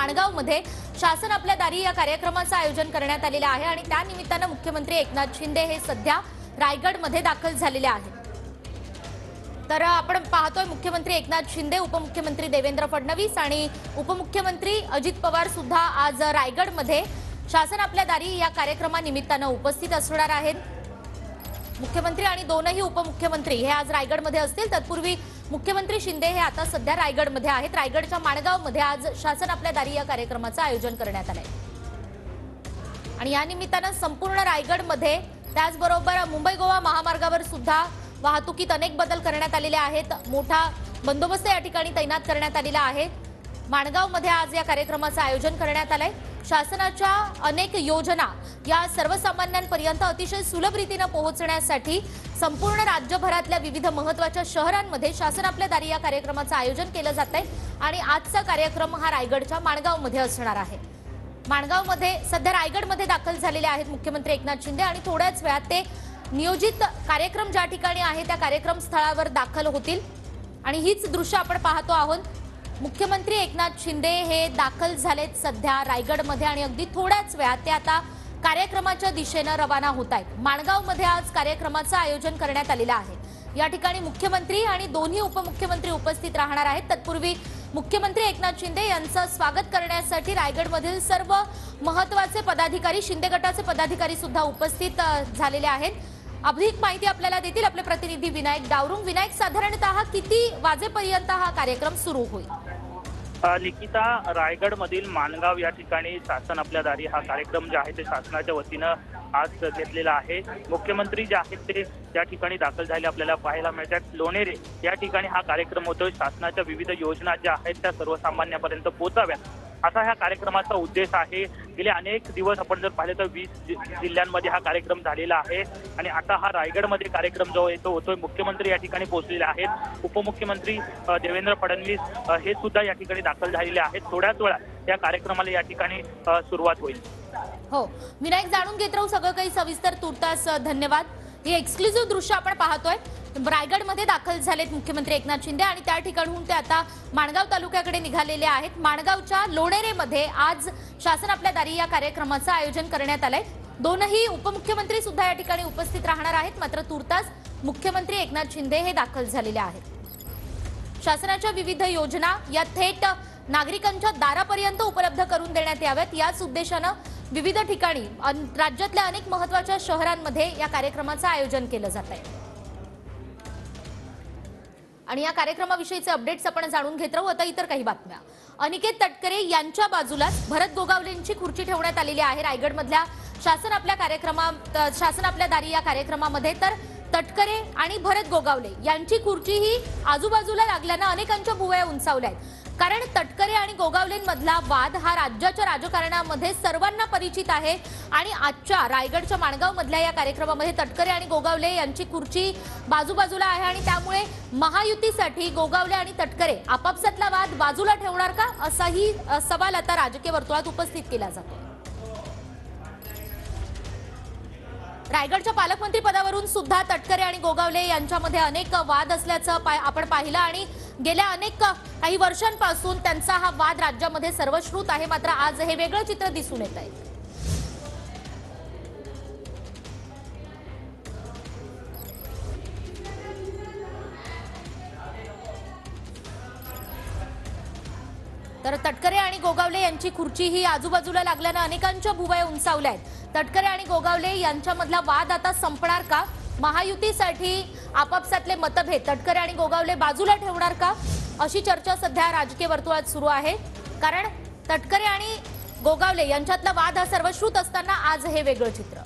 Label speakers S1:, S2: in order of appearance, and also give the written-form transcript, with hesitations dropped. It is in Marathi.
S1: माणगावमध्ये शासन आपल्या दारी या कार्यक्रमाचं आयोजन करण्यात आलेलं आहे आणि त्या निमित्तानं मुख्यमंत्री एकनाथ शिंदे हे सध्या रायगडमध्ये दाखल झालेले आहेत। तर आपण पाहतोय मुख्यमंत्री एकनाथ शिंदे, उपमुख्यमंत्री देवेंद्र फडणवीस आणि उपमुख्यमंत्री अजित पवार सुद्धा आज रायगडमध्ये शासन आपल्या दारी या कार्यक्रमानिमित्तानं उपस्थित असणार आहेत। मुख्यमंत्री आणि दोनही उपमुख्यमंत्री हे आज रायगडमध्ये असतील। तत्पूर्वी मुख्यमंत्री शिंदे हे आता सध्या रायगडमध्ये आहेत। रायगडच्या माणगावमध्ये आज शासन आपल्या दारी या कार्यक्रमाचं आयोजन करण्यात आलंय आणि या निमित्तानं संपूर्ण रायगडमध्ये त्याचबरोबर मुंबई गोवा महामार्गावर सुद्धा वाहतुकीत अनेक बदल करण्यात आलेले आहेत। मोठा बंदोबस्त या ठिकाणी तैनात करण्यात आलेला आहे। माणगावमध्ये आज या कार्यक्रमाचं आयोजन करण्यात आलंय। शासनाच्या अनेक योजना या सर्वसामान्यांपर्यंत अतिशय सुलभ रीतीने पोहोचण्यासाठी संपूर्ण राज्यभरातल्या विविध महत्त्वाच्या शहरांमध्ये शासन आपल्या दारी या कार्यक्रमाचं आयोजन केलं जातंय आणि आजचा कार्यक्रम हा रायगडच्या माणगावमध्ये असणार आहे। माणगावमध्ये सध्या रायगडमध्ये दाखल झालेले आहेत मुख्यमंत्री एकनाथ शिंदे आणि थोड्याच वेळात ते नियोजित कार्यक्रम ज्या ठिकाणी आहे त्या कार्यक्रम स्थळावर दाखल होतील आणि हीच दृश्य आपण पाहतो आहोत। मुख्यमंत्री एकनाथ शिंदे हे दाखल झालेत सध्या रायगडमध्ये आणि अगदी थोड्याच वेळात ते आता कार्यक्रमाच्या दिशेने रवाना होत आहेत। माणगावमध्ये आज कार्यक्रमाचं आयोजन करण्यात आलेलं आहे। या ठिकाणी मुख्यमंत्री आणि दोन्ही उपमुख्यमंत्री उपस्थित राहणार आहेत। तत्पूर्वी मुख्यमंत्री एकनाथ शिंदे यांचं स्वागत करण्यासाठी रायगडमधील सर्व महत्त्वाचे पदाधिकारी, शिंदे गटाचे पदाधिकारी सुद्धा उपस्थित झालेले आहेत। अधिक माहिती आपल्याला देतील आपले प्रतिनिधी विनायक डावरुंग। विनायक, साधारणतः किती वाजेपर्यंत हा कार्यक्रम सुरू होईल?
S2: लिखिता, रायगडमधील माणगाव या ठिकाणी शासन आपल्या दारी हा कार्यक्रम जो आहे ते शासनाच्या वतीनं आज घेतलेला आहे। मुख्यमंत्री जे आहेत ते या ठिकाणी दाखल झाले आपल्याला पाहायला मिळतात। लोणेरे या ठिकाणी हा कार्यक्रम होतोय। शासनाच्या विविध योजना ज्या आहेत त्या सर्वसामान्यांपर्यंत पोहोचाव्यात असा ह्या कार्यक्रमाचा उद्देश आहे। गेले अनेक दिवस आपण जर पाहिले तर 20 जिल्ह्यांमध्ये हा कार्यक्रम झालेला आहे आणि आता हा रायगडमध्ये कार्यक्रम जो आहे तो होतोय। मुख्यमंत्री या ठिकाणी पोहोचलेले आहेत। उपमुख्यमंत्री देवेंद्र फडणवीस हे सुद्धा या ठिकाणी दाखल झालेले आहेत। थोड्याच वेळात या कार्यक्रमाला या ठिकाणी सुरुवात होईल।
S1: हो विनायक, जाणून घेत राहू सगळं काही सविस्तर। तुर्तास धन्यवाद। हे एक्सक्लुझिव्ह दृश्य आपण पाहतोय। रायगडमध्ये दाखल झालेत मुख्यमंत्री एकनाथ शिंदे आणि त्या ठिकाणहून ते आता माणगाव तालुक्याकडे निघालेले आहेत। माणगावच्या लोणेरेमध्ये आज शासन आपल्या दारी या कार्यक्रमाचं आयोजन करण्यात आलंय। दोनही उपमुख्यमंत्री सुद्धा या ठिकाणी उपस्थित राहणार आहेत। मात्र तुर्तास मुख्यमंत्री एकनाथ शिंदे हे दाखल झालेले आहेत। शासनाच्या विविध योजना या थेट नागरिकांच्या दारापर्यंत उपलब्ध करून देण्यात याव्यात याच उद्देशानं विविध ठिकाणी राज्यातल्या अनेक महत्त्वाच्या शहरांमध्ये या कार्यक्रमाचं आयोजन केलं जात आहे आणि या कार्यक्रमाविषयीचे अपडेट्स आपण जाणून घेत राहू। आता इतर काही बातम्या। अनिकेत तटकरे यांच्या बाजूलाच भरत गोगावलेंची खुर्ची ठेवण्यात आलेली आहे रायगडमधल्या शासन आपल्या दारी या कार्यक्रमामध्ये। तर तटकरे आणि भरत गोगावले यांची खुर्ची ही आजूबाजूला लागल्यानं अनेकांच्या भुवया उंचावल्या आहेत। कारण तटकरे आणि गोगावलेंमधला वाद हा राज्याच्या राजकारणामध्ये सर्वांना परिचित आहे आणि आजच्या रायगडच्या माणगावमधल्या या कार्यक्रमामध्ये तटकरे आणि गोगावले यांची खुर्ची बाजूबाजूला आहे आणि त्यामुळे महायुतीसाठी गोगावले आणि तटकरे आपापसातला वाद बाजूला ठेवणार का असाही सवाल आता राजकीय वर्तुळात उपस्थित केला जातो। रायगडच्या पालकमंत्री पदावरून सुद्धा तटकरे आणि गोगावले यांच्यामध्ये अनेक वाद असल्याचं आपण पाहिलं आणि गेल्या अनेक काही वर्षांपासून त्यांचा हा वाद राज्यामध्ये सर्वश्रुत आहे। मात्र आज हे वेगळं चित्र दिसून येत आहे। तर तटकरे आणि गोगावले यांची खुर्ची ही आजूबाजूला लागल्यानं अनेकांच्या भुवया उंचावल्या आहेत। तटकरे आणि गोगावले यांच्यामधला वाद आता संपणार का? महायुतीसाठी आपापसातले मतभेद तटकरे आणि गोगावले बाजूला ठेवणार का अशी चर्चा सध्या राजकीय वर्तुळात सुरू आहे। कारण तटकरे आणि गोगावले यांच्यातला वाद हा सर्वश्रुत असताना आज हे वेगळं चित्र।